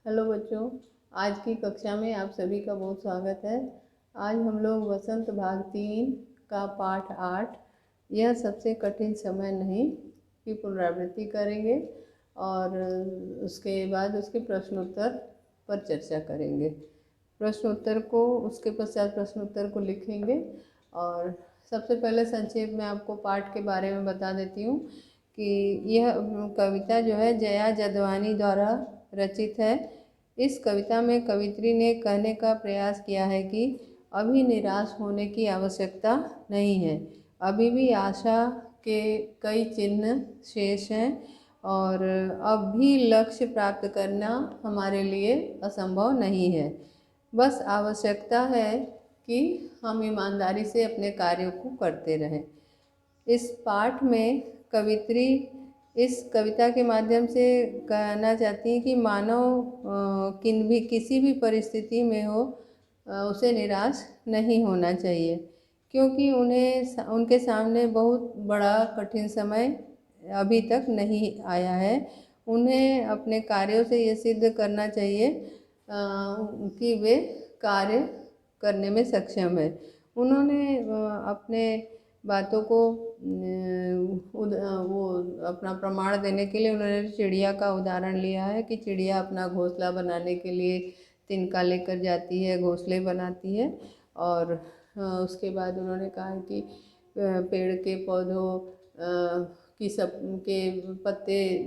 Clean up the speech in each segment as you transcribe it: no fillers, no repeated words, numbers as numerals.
Hello बच्चों, आज की कक्षा में आप सभी का बहुत स्वागत है। आज हम लोग वसंत भाग 3 का पाठ 8 यह सबसे कठिन समय नहीं की पुनरावृत्ति करेंगे और उसके बाद उसके प्रश्नोत्तर पर चर्चा करेंगे। प्रश्नोत्तर को उसके पश्चात प्रश्नोत्तर को लिखेंगे। और सबसे पहले संक्षेप में आपको पाठ के बारे में बता देती हूँ कि यह कविता जो है जया जदवानी द्वारा रचित है। इस कविता में कवित्री ने कहने का प्रयास किया है कि अभी निराश होने की आवश्यकता नहीं है, अभी भी आशा के कई चिन्ह शेष हैं और अब भी लक्ष्य प्राप्त करना हमारे लिए असंभव नहीं है। बस आवश्यकता है कि हम ईमानदारी से अपने कार्यों को करते रहें। इस पाठ में कवित्री इस कविता के माध्यम से कहना चाहती हैं कि मानव किसी भी परिस्थिति में हो उसे निराश नहीं होना चाहिए, क्योंकि उनके सामने बहुत बड़ा कठिन समय अभी तक नहीं आया है। उन्हें अपने कार्यों से ये सिद्ध करना चाहिए कि वे कार्य करने में सक्षम है। उन्होंने अपने बातों को वो अपना प्रमाण देने के लिए उन्होंने चिड़िया का उदाहरण लिया है कि चिड़िया अपना घोंसला बनाने के लिए तिनका लेकर जाती है, घोंसले बनाती है। और उसके बाद उन्होंने कहा कि पेड़ के पौधों की सब के पत्ते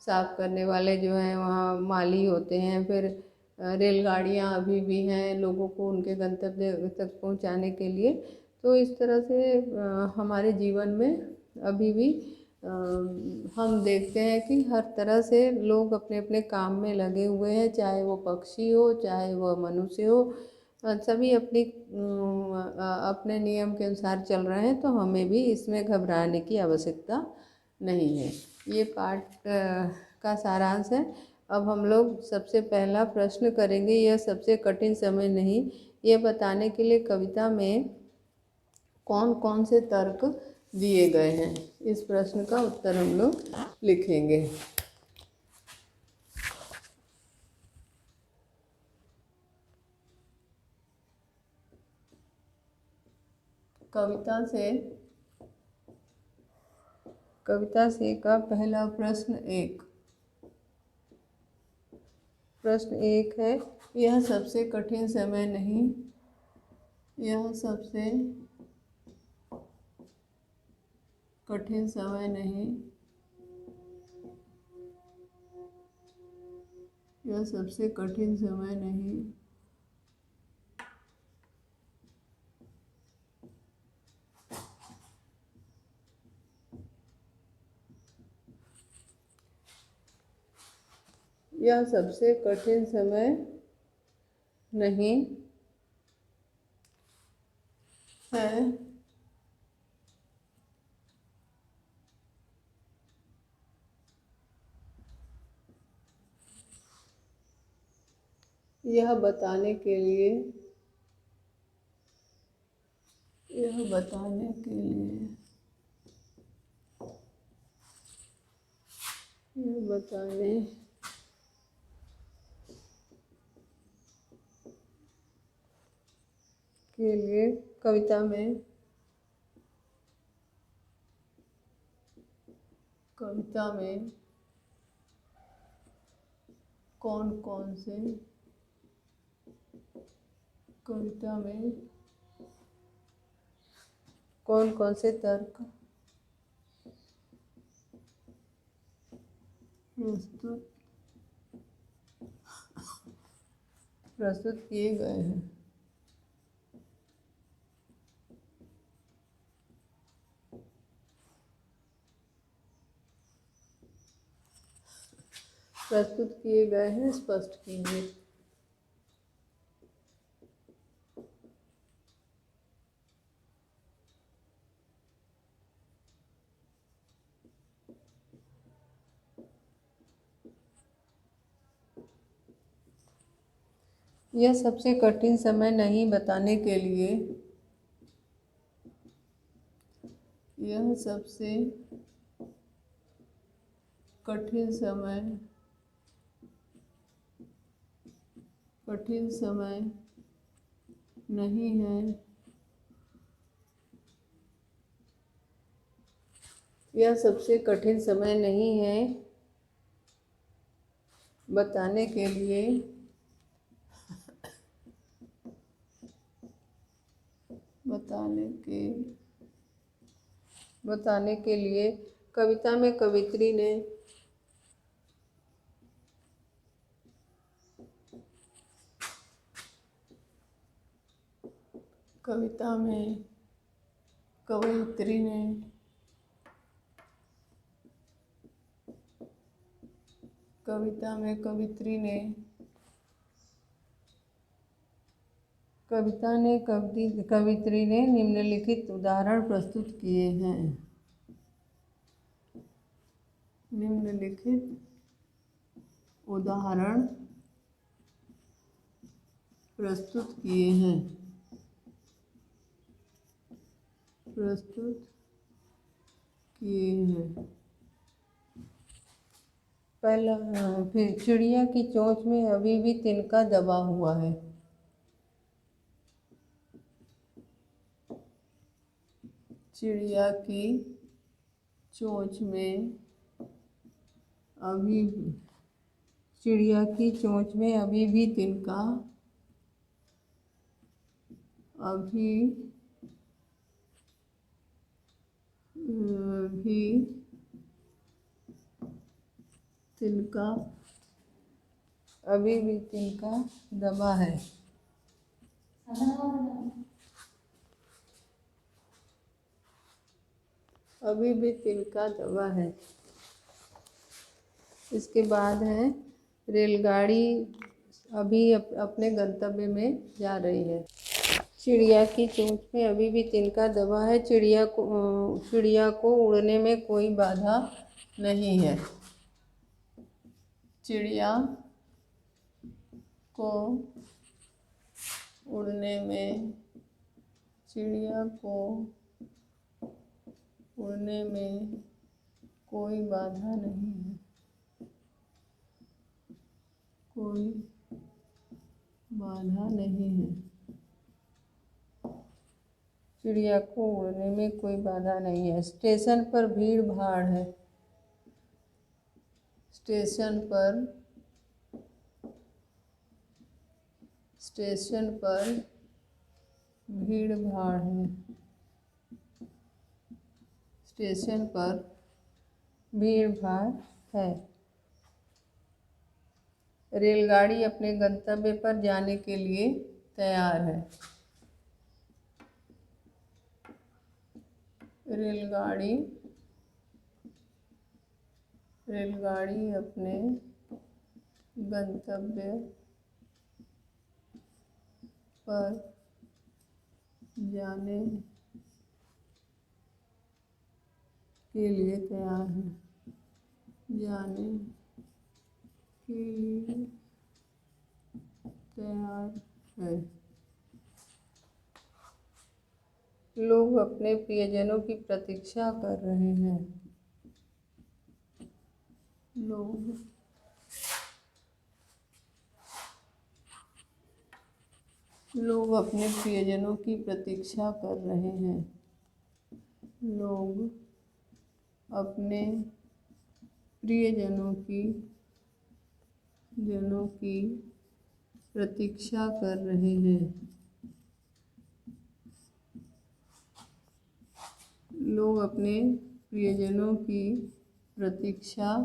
साफ करने वाले जो हैं वहाँ माली होते हैं। फिर रेलगाड़ियाँ अभी भी हैं लोगों को उनके गंतव्य तक पहुँचाने के लिए। तो इस तरह से हमारे जीवन में अभी भी हम देखते हैं कि हर तरह से लोग अपने अपने काम में लगे हुए हैं, चाहे वो पक्षी हो चाहे वह मनुष्य हो, सभी अपने नियम के अनुसार चल रहे हैं। तो हमें भी इसमें घबराने की आवश्यकता नहीं है। ये पाठ का सारांश है। अब हम लोग सबसे पहला प्रश्न करेंगे, यह सबसे कठिन समय नहीं, ये बताने के लिए कविता में कौन कौन से तर्क दिए गए हैं। इस प्रश्न का उत्तर हम लोग लिखेंगे। कविता से का पहला प्रश्न एक है, यह सबसे कठिन समय नहीं, यह सबसे कठिन समय नहीं, यह सबसे कठिन समय नहीं, यह सबसे कठिन समय नहीं है, यह बताने के लिए यह बताने के लिए यह बताने के लिए कविता में कौन कौन से कविता में कौन कौन से तर्क प्रस्तुत किए गए हैं। प्रस्तुत किए गए हैं, स्पष्ट कीजिए। यह सबसे कठिन समय नहीं बताने के लिए यह सबसे कठिन समय कठिन समय नहीं है। यह सबसे कठिन समय नहीं है बताने के लिए कविता में कवित्री ने कवित्री ने निम्नलिखित उदाहरण प्रस्तुत किए हैं। पहला, फिर चिड़िया की चोंच में अभी भी तिनका दबा हुआ है। चिड़िया की चोंच में अभी भी तिनका दबा है। इसके बाद है रेलगाड़ी अभी अपने गंतव्य में जा रही है। चिड़िया की चोंच में अभी भी तिनका दबा है। चिड़िया को उड़ने में कोई बाधा नहीं है। चिड़िया को उड़ने में कोई बाधा नहीं है। चिड़िया को उड़ने में कोई बाधा नहीं है। स्टेशन पर भीड़ भाड़ है। स्टेशन पर भीड़ भाड़ है। रेलगाड़ी अपने गंतव्य पर जाने के लिए तैयार है। रेलगाड़ी अपने गंतव्य पर जाने के लिए तैयार है। लोग अपने प्रियजनों की प्रतीक्षा कर रहे हैं। लोग अपने प्रियजनों की प्रतीक्षा कर रहे हैं। लोग अपने प्रियजनों की प्रतीक्षा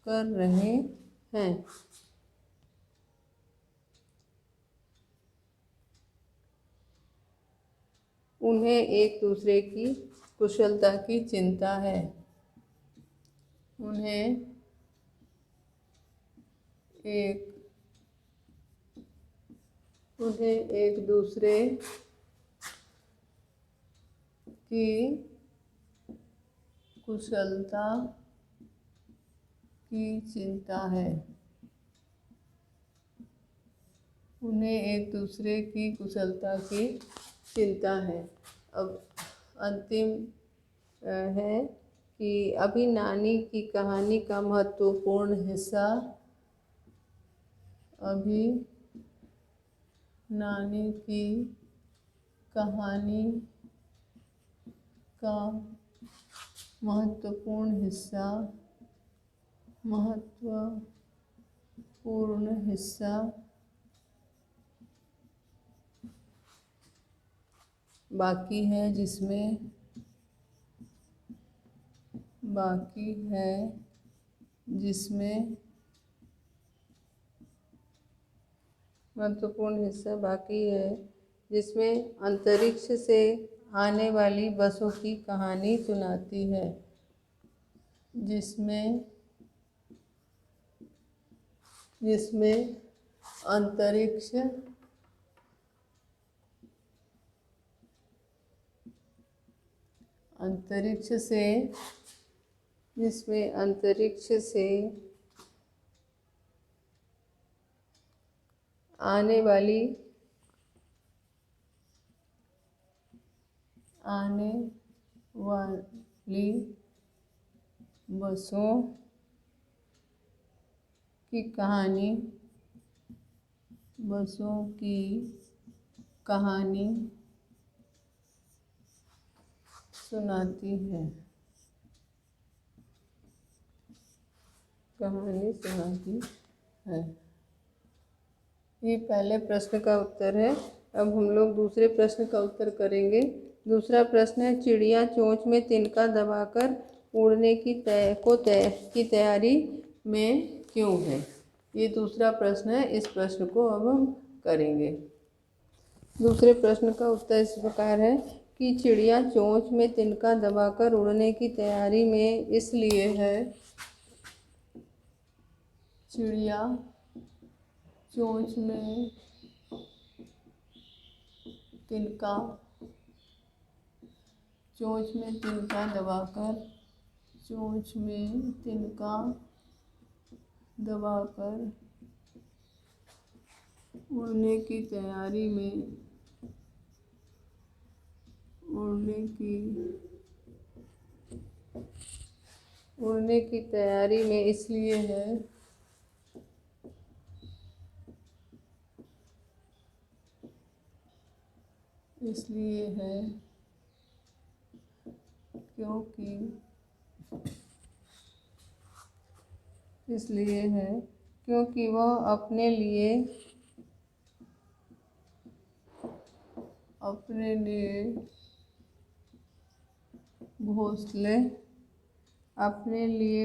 कर रहे हैं। उन्हें एक दूसरे की कुशलता की चिंता है। एक दूसरे की कुशलता की चिंता है। अब अंतिम है कि अभी नानी की कहानी का महत्वपूर्ण हिस्सा नानी की कहानी का महत्वपूर्ण हिस्सा बाकी है, जिसमें महत्वपूर्ण हिस्सा बाकी है, जिसमें अंतरिक्ष से आने वाली बसों की कहानी सुनाती है। जिसमें अंतरिक्ष से आने वाली बसों की कहानी सुनाती है। ये पहले प्रश्न का उत्तर है। अब हम लोग दूसरे प्रश्न का उत्तर करेंगे। दूसरा प्रश्न है, चिड़िया चोंच में तिनका दबाकर उड़ने की तैयारी में क्यों है? ये दूसरा प्रश्न है। इस प्रश्न को अब हम करेंगे। दूसरे प्रश्न का उत्तर इस प्रकार है कि चिड़िया चोंच में तिनका दबाकर उड़ने की तैयारी में इसलिए है। चिड़िया चोंच में तिनका दबाकर उड़ने की तैयारी में इसलिए है क्योंकि वह अपने लिए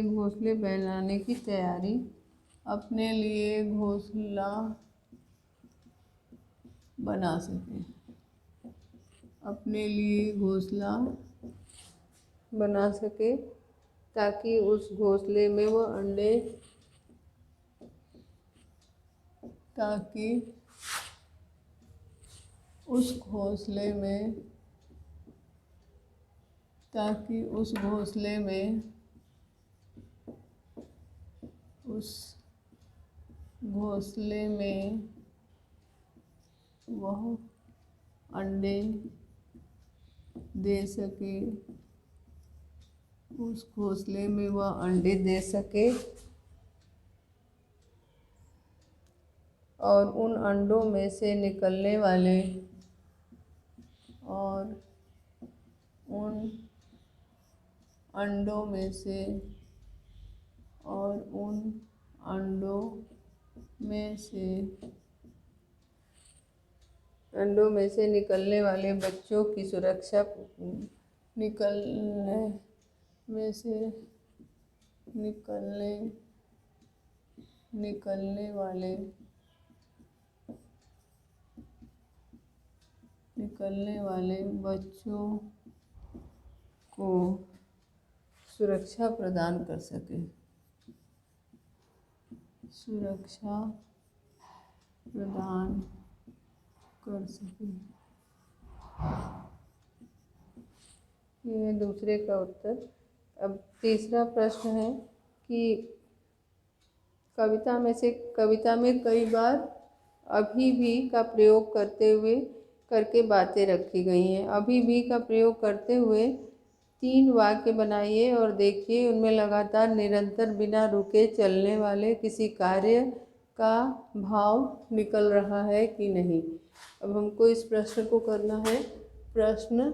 घोंसले बनाने की तैयारी बना सके ताकि उस घोंसले में वह अंडे दे सके और उन अंडों में से निकलने वाले बच्चों की सुरक्षा निकलने वाले बच्चों को सुरक्षा प्रदान कर सके। ये दूसरे का उत्तर। अब तीसरा प्रश्न है कि कविता में कई बार अभी भी का प्रयोग करके बातें रखी गई हैं। अभी भी का प्रयोग करते हुए 3 वाक्य बनाइए और देखिए उनमें लगातार, निरंतर, बिना रुके चलने वाले किसी कार्य का भाव निकल रहा है कि नहीं। अब हमको इस प्रश्न को करना है। प्रश्न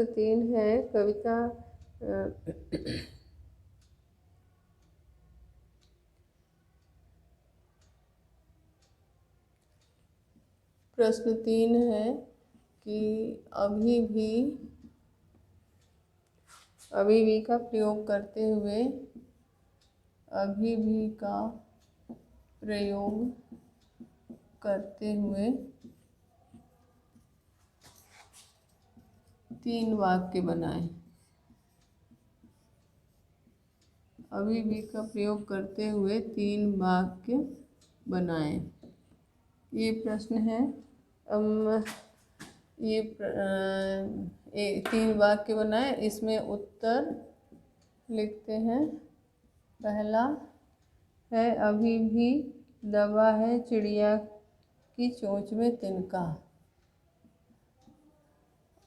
3 है कविता प्रश्न 3 है कि अभी भी का प्रयोग करते हुए अभी भी का प्रयोग करते हुए 3 वाक्य बनाएं। अभी भी का प्रयोग करते हुए 3 वाक्य बनाएं। ये प्रश्न है। ये 3 वाक्य बनाएं। इसमें उत्तर लिखते हैं। पहला है अभी भी दबा है चिड़िया की चोंच में तिनका।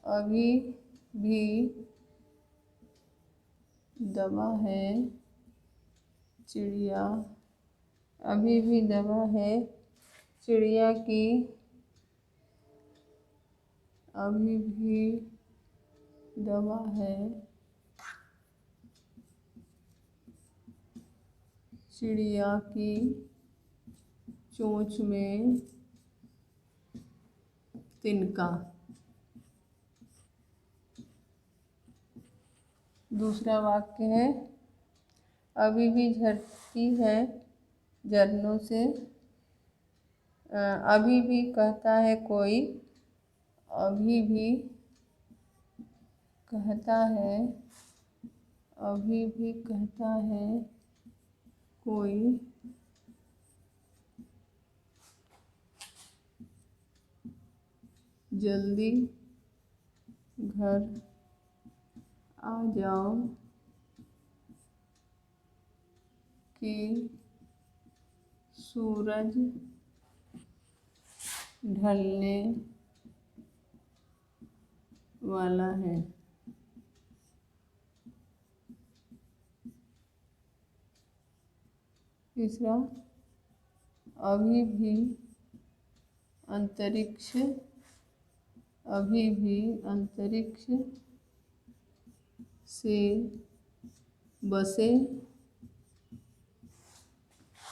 अभी भी दबा है चिड़िया, अभी भी दबा है चिड़िया की, अभी भी दबा है चिड़िया की चोंच में तिनका। दूसरा वाक्य है अभी भी झरती है झरनों से, अभी भी कहता है कोई, अभी भी कहता है, अभी भी कहता है कोई, जल्दी घर आ जाओ कि सूरज ढलने वाला है। तीसरा अभी भी अंतरिक्ष, अभी भी अंतरिक्ष से बसें,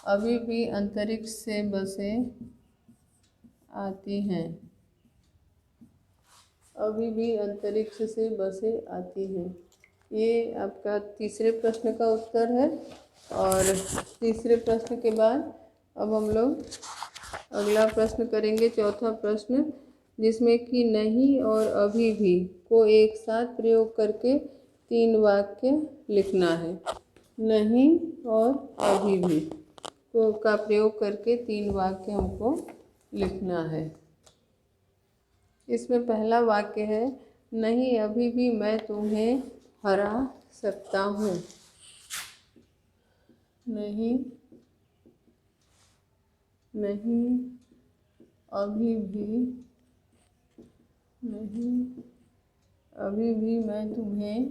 अभी भी अंतरिक्ष से बसें आती हैं, अभी भी अंतरिक्ष से बसें आती हैं। ये आपका तीसरे प्रश्न का उत्तर है। और तीसरे प्रश्न के बाद अब हम लोग अगला प्रश्न करेंगे, चौथा प्रश्न, जिसमें कि नहीं और अभी भी को एक साथ प्रयोग करके 3 वाक्य लिखना है। नहीं और अभी भी को का प्रयोग करके 3 वाक्य हमको लिखना है। इसमें पहला वाक्य है नहीं अभी भी मैं तुम्हें हरा सकता हूँ। नहीं अभी भी, नहीं अभी भी मैं तुम्हें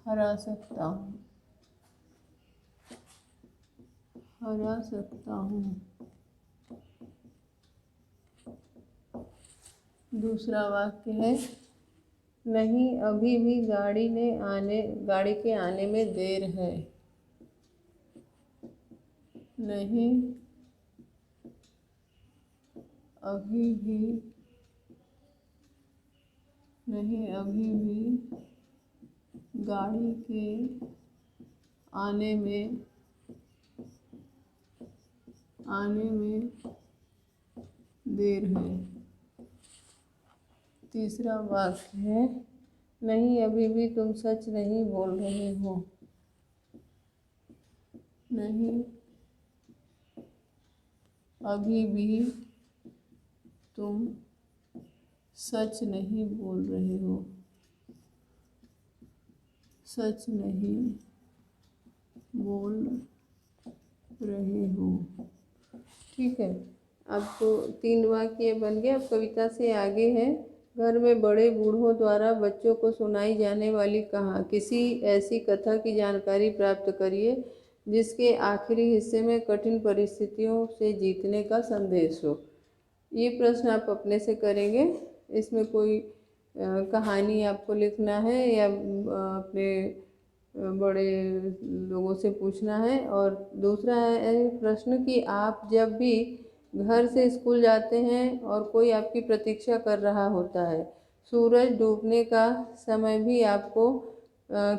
हरा सकता हूँ। दूसरा वाक्य है नहीं अभी भी गाड़ी के आने में देर है। नहीं अभी भी गाड़ी के आने में देर है। तीसरा वाक्य है नहीं अभी भी तुम सच नहीं बोल रहे हो। नहीं अभी भी तुम सच नहीं बोल रहे हो, सच नहीं बोल रहे हो। ठीक है। आपको 3 वाक्य बन गया। अब कविता से आगे है। घर में बड़े बूढ़ों द्वारा बच्चों को सुनाई जाने वाली किसी ऐसी कथा की जानकारी प्राप्त करिए जिसके आखिरी हिस्से में कठिन परिस्थितियों से जीतने का संदेश हो। ये प्रश्न आप अपने से करेंगे। इसमें कोई कहानी आपको लिखना है या अपने बड़े लोगों से पूछना है। और दूसरा है प्रश्न कि आप जब भी घर से स्कूल जाते हैं और कोई आपकी प्रतीक्षा कर रहा होता है, सूरज डूबने का समय भी आपको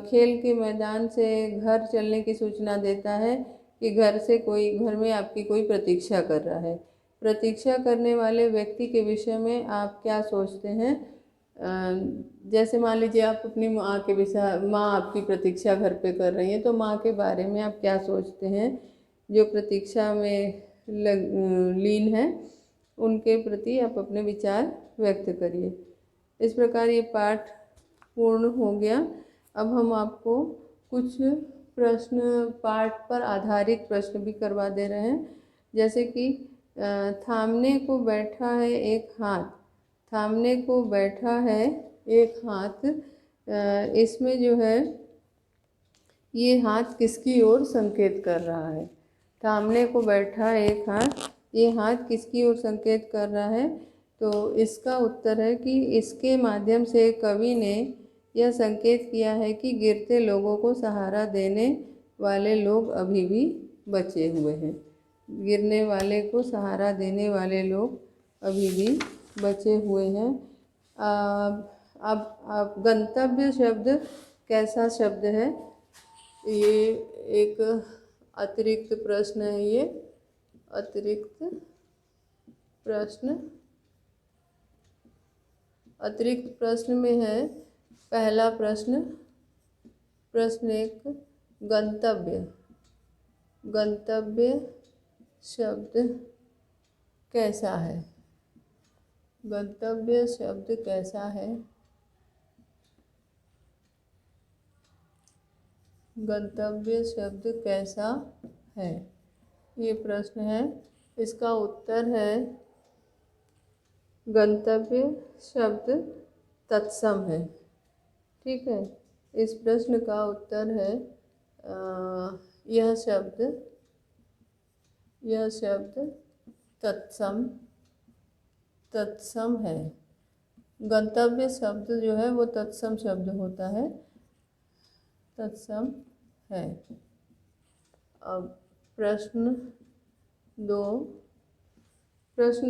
खेल के मैदान से घर चलने की सूचना देता है कि घर में आपकी कोई प्रतीक्षा कर रहा है। प्रतीक्षा करने वाले व्यक्ति के विषय में आप क्या सोचते हैं? जैसे मान लीजिए आप अपनी माँ आपकी प्रतीक्षा घर पे कर रही है, तो माँ के बारे में आप क्या सोचते हैं? जो प्रतीक्षा में लीन है, उनके प्रति आप अपने विचार व्यक्त करिए। इस प्रकार ये पाठ पूर्ण हो गया। अब हम आपको कुछ प्रश्न पाठ पर आधारित प्रश्न भी करवा दे रहे हैं। जैसे कि थामने को बैठा है एक हाथ, थामने को बैठा है एक हाथ, इसमें जो है ये हाथ किसकी ओर संकेत कर रहा है? थामने को बैठा एक हाथ, ये हाथ किसकी ओर संकेत कर रहा है? तो इसका उत्तर है कि इसके माध्यम से कवि ने यह संकेत किया है कि गिरते लोगों को सहारा देने वाले लोग अभी भी बचे हुए हैं। गिरने वाले को सहारा देने वाले लोग अभी भी बचे हुए हैं। अब गंतव्य शब्द कैसा शब्द है? ये एक अतिरिक्त प्रश्न है। ये अतिरिक्त प्रश्न में है। पहला प्रश्न, प्रश्न 1, गंतव्य शब्द कैसा है? गंतव्य शब्द कैसा है? गंतव्य शब्द कैसा है, ये प्रश्न है। इसका उत्तर है गंतव्य शब्द तत्सम है। ठीक है, इस प्रश्न का उत्तर है यह शब्द तत्सम है। गंतव्य शब्द जो है वो तत्सम शब्द होता है, तत्सम है। अब प्रश्न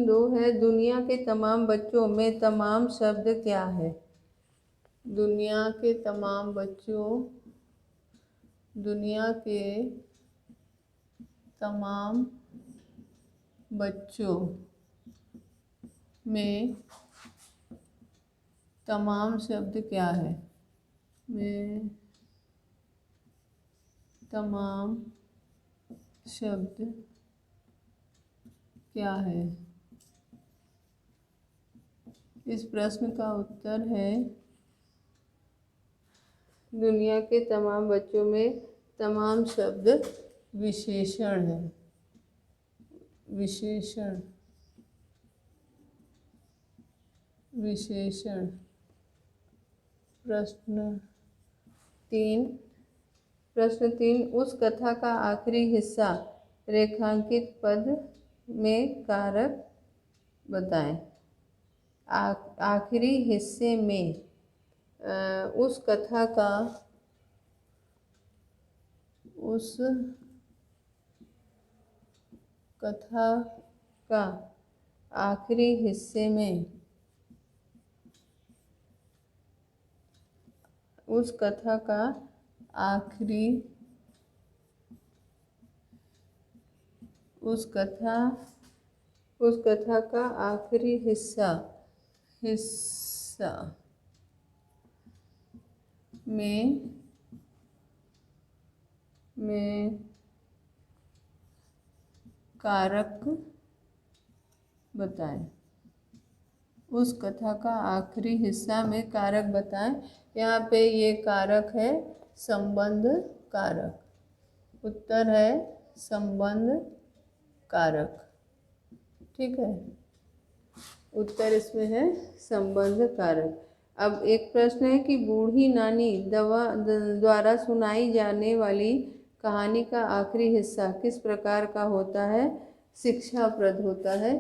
2 है, दुनिया के तमाम बच्चों में तमाम शब्द क्या है? दुनिया के तमाम बच्चों में तमाम शब्द क्या है? में तमाम शब्द क्या है? इस प्रश्न का उत्तर है दुनिया के तमाम बच्चों में तमाम शब्द विशेषण है। विशेषण। प्रश्न 3, उस कथा का आखिरी हिस्सा रेखांकित पद में कारक बताएं। आखिरी हिस्से में उस कथा का आखिरी हिस्से में उस कथा का आखिरी हिस्सा में कारक बताएं। उस कथा का आखिरी हिस्सा में कारक बताएं। यहाँ पे ये कारक है संबंध कारक। उत्तर है संबंध कारक। ठीक है, उत्तर इसमें है संबंध कारक। अब एक प्रश्न है कि बूढ़ी नानी द्वारा सुनाई जाने वाली कहानी का आखिरी हिस्सा किस प्रकार का होता है? शिक्षाप्रद होता है।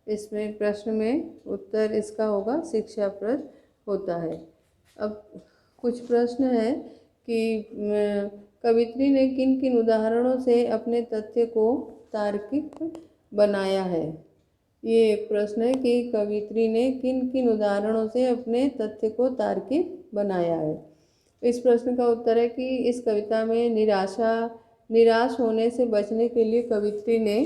इसमें प्रश्न में उत्तर इसका होगा शिक्षाप्रद होता है। अब कुछ प्रश्न है कि कवित्री ने किन किन उदाहरणों से अपने तथ्य को तार्किक बनाया है? ये एक प्रश्न है कि कवित्री ने किन किन उदाहरणों से अपने तथ्य को तार्किक बनाया है। इस प्रश्न का उत्तर है कि इस कविता में निराश होने से बचने के लिए कवित्री ने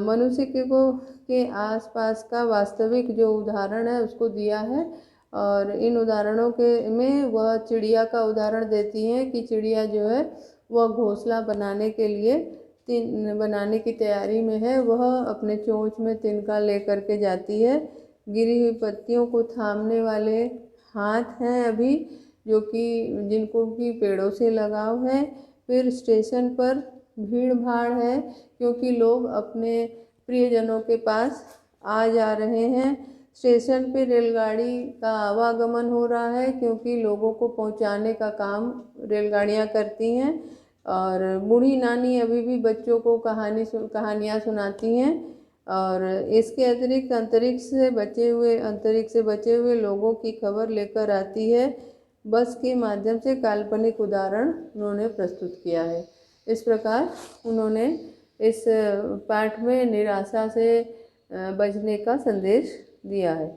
मनुष्य के आसपास का वास्तविक जो उदाहरण है उसको दिया है। और इन उदाहरणों में वह चिड़िया का उदाहरण देती हैं कि चिड़िया जो है वह घोंसला बनाने के लिए बनाने की तैयारी में है। वह अपने चोंच में तिनका लेकर के जाती है। गिरी हुई पत्तियों को थामने वाले हाथ हैं अभी, जो कि जिनको कि पेड़ों से लगाव है। फिर स्टेशन पर भीड़ भाड़ है क्योंकि लोग अपने प्रियजनों के पास आ जा रहे हैं। स्टेशन पे रेलगाड़ी का आवागमन हो रहा है क्योंकि लोगों को पहुंचाने का काम रेलगाड़ियां करती हैं। और बूढ़ी नानी अभी भी बच्चों को कहानियाँ सुनाती हैं। और इसके अतिरिक्त अंतरिक्ष से बचे हुए लोगों की खबर लेकर आती है। बस के माध्यम से काल्पनिक उदाहरण उन्होंने प्रस्तुत किया है। इस प्रकार उन्होंने इस पाठ में निराशा से बचने का संदेश दिया है।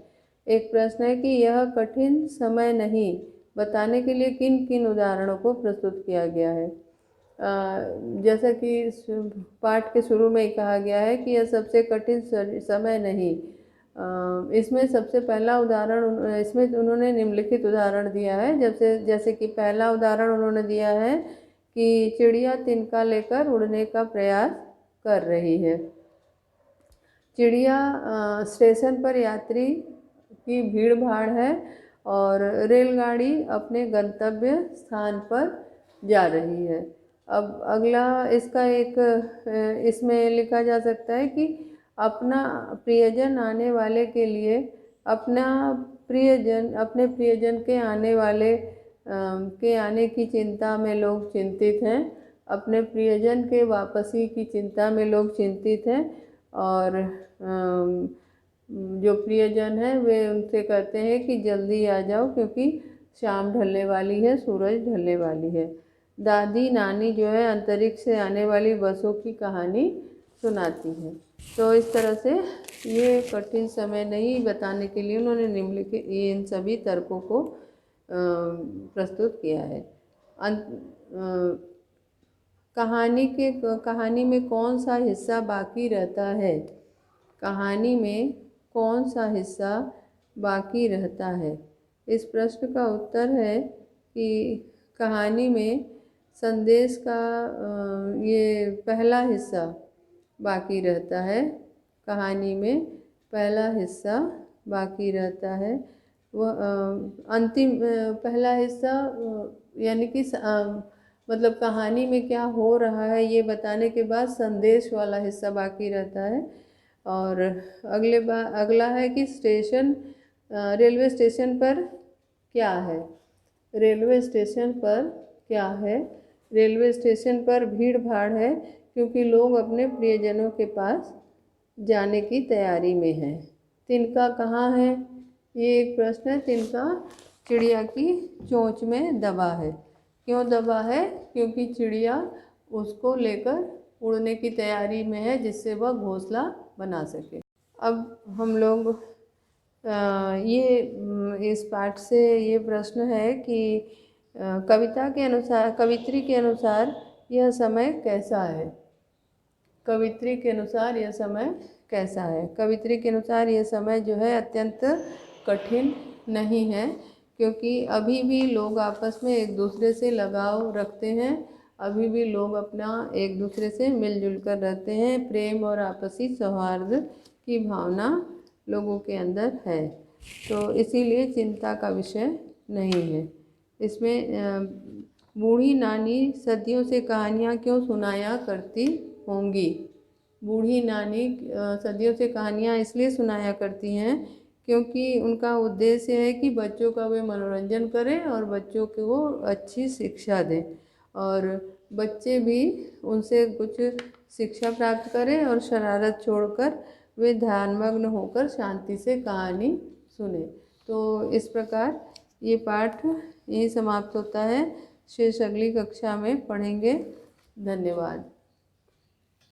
एक प्रश्न है कि यह कठिन समय नहीं बताने के लिए किन किन उदाहरणों को प्रस्तुत किया गया है? जैसा कि पाठ के शुरू में ही कहा गया है कि यह सबसे कठिन समय नहीं। इसमें सबसे पहला उदाहरण इसमें उन्होंने निम्नलिखित उदाहरण दिया है। जैसे कि पहला उदाहरण उन्होंने दिया है कि चिड़िया तिनका लेकर उड़ने का प्रयास कर रही है। चिड़िया स्टेशन पर यात्री की भीड़ भाड़ है और रेलगाड़ी अपने गंतव्य स्थान पर जा रही है। अब अगला इसका इसमें लिखा जा सकता है कि अपना प्रियजन आने वाले के लिए अपने प्रियजन के आने की चिंता में लोग चिंतित हैं। अपने प्रियजन के वापसी की चिंता में लोग चिंतित हैं। और जो प्रियजन है वे उनसे कहते हैं कि जल्दी आ जाओ क्योंकि शाम ढलने वाली है, सूरज ढलने वाली है। दादी नानी जो है अंतरिक्ष से आने वाली बसों की कहानी सुनाती है। तो इस तरह से ये कठिन समय नहीं बताने के लिए उन्होंने निम्नलिखित इन सभी तर्कों को प्रस्तुत किया है। कहानी में कौन सा हिस्सा बाकी रहता है? कहानी में कौन सा हिस्सा बाकी रहता है? इस प्रश्न का उत्तर है कि कहानी में संदेश का ये पहला हिस्सा बाकी रहता है। कहानी में पहला हिस्सा बाकी रहता है। वह अंतिम पहला हिस्सा यानी कि मतलब कहानी में क्या हो रहा है ये बताने के बाद संदेश वाला हिस्सा बाकी रहता है। और अगला है कि रेलवे स्टेशन पर क्या है? रेलवे स्टेशन पर क्या है? रेलवे स्टेशन पर भीड़ भाड़ है क्योंकि लोग अपने प्रियजनों के पास जाने की तैयारी में हैं। तिनका कहाँ है? ये एक प्रश्न है। तिनका चिड़िया की चोंच में दबा है। क्यों दबा है? क्योंकि चिड़िया उसको लेकर उड़ने की तैयारी में है जिससे वह घोंसला बना सके। अब हम लोग इस पाठ से ये प्रश्न है कि कवित्री के अनुसार यह समय कैसा है? कवित्री के अनुसार यह समय कैसा है? कवित्री के अनुसार यह समय जो है अत्यंत कठिन नहीं है क्योंकि अभी भी लोग आपस में एक दूसरे से लगाव रखते हैं। अभी भी लोग अपना एक दूसरे से मिलजुल कर रहते हैं। प्रेम और आपसी सौहार्द की भावना लोगों के अंदर है, तो इसीलिए चिंता का विषय नहीं है। इसमें बूढ़ी नानी सदियों से कहानियाँ क्यों सुनाया करती होंगी? बूढ़ी नानी सदियों से कहानियाँ इसलिए सुनाया करती हैं क्योंकि उनका उद्देश्य है कि बच्चों का वे मनोरंजन करें और बच्चों को अच्छी शिक्षा दें और बच्चे भी उनसे कुछ शिक्षा प्राप्त करें और शरारत छोड़कर वे ध्यानमग्न होकर शांति से कहानी सुने। तो इस प्रकार ये पाठ यही समाप्त होता है। शेष अगली कक्षा में पढ़ेंगे। धन्यवाद।